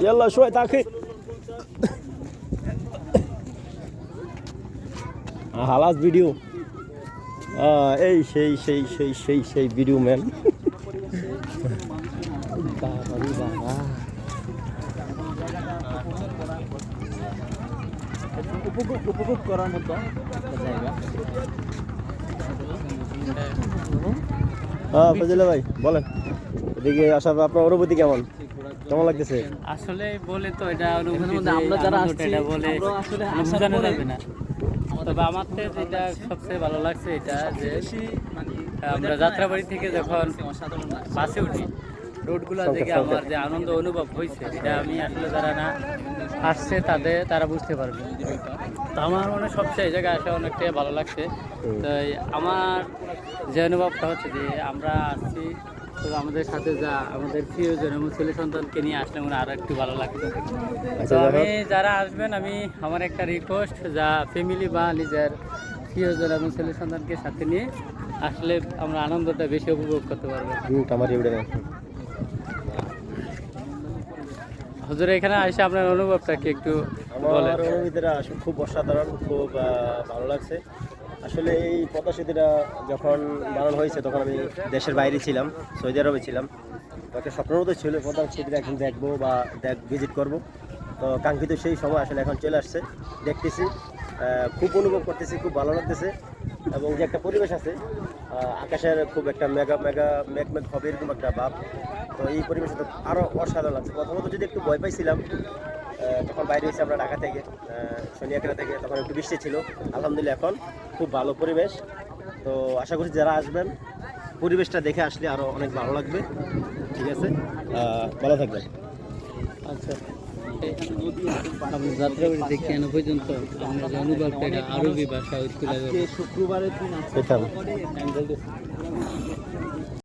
يلا شوي تاخير خلاص video এই সেই সেই সেই সেই সেই ভিডিও ম্যান উপভোগ করার মতো জায়গা। হ্যাঁ ফজলে ভাই বলেন, এদিকে আসার আপনার অনুভূতি কেমন, কেমন লাগতেছে? আসলে বলে তো এটা অনুভূতি, আমরা যারা আসছি এটা বলে আসলে বোঝানো যাবে না। তবে আমার যেটা সবচেয়ে ভালো লাগছে এটা যে আমরা যাত্রাবাড়ি থেকে যখন বাসে উঠি, রোডগুলো দেখে আমার যে আনন্দ অনুভব হয়েছে এটা আমি আসলে যারা না আসছে তারা বুঝতে পারবে। তো আমার মনে হয় সবচেয়ে এই জায়গায় আসা অনেকটাই ভালো লাগছে। তো আমার যে অনুভবটা হচ্ছে যে আমরা আসছি, তো আমাদের সাথে যা আমাদের প্রিয়জন এবং ছেলে সন্তানকে নিয়ে আসলে মনে আরো একটু ভালো লাগতো। তো আমি যারা আসবেন, আমি আমার একটা রিকোয়েস্ট, যা ফ্যামিলি বা নিজের প্রিয়জন এবং ছেলে সন্তানকে সাথে নিয়ে আসলে আমরা আনন্দটা বেশি উপভোগ করতে পারবো। হুজুর এখানে এসে আপনার অনুভবটা কি একটু বলেন? আমার অনুভূতিটা খুব অসাধারণ, খুব ভালো লাগছে। আসলে এই পদ্মা সেতুটা যখন বানানো হয়েছে তখন আমি দেশের বাইরে ছিলাম, সৌদি আরবে ছিলাম। তো একটা স্বপ্নের মতো ছিল পদ্মা সেতুটা এখন দেখবো বা ভিজিট করব। তো কাঙ্ক্ষিত সেই সময় আসলে এখন চলে আসছে, দেখতেছি, খুব অনুভব করতেছি, খুব ভালো লাগতেছে। এবং যে একটা পরিবেশ আছে, আকাশের খুব একটা মেঘ হবে এরকম একটা ভাব। তো এই পরিবেশে তো আরও অসাধারণ লাগছে। প্রথমত যদি একটু ভয় পাইছিলাম, তখন বাইরে এসে আমরা ঢাকা থেকে, শনিয়াকড়া থেকে, তখন একটু বৃষ্টি ছিল। আলহামদুলিল্লাহ এখন খুব ভালো পরিবেশ। তো আশা করছি যারা আসবেন পরিবেশটা দেখে আসলে আরও অনেক ভালো লাগবে। ঠিক আছে, ভালো থাকবেন। আচ্ছা, যাত্রাবাড়ি দেখে আনো পর্যন্ত আমরা যে অনুভবটা এটা আরবি ভাষা শুক্রবারের দিন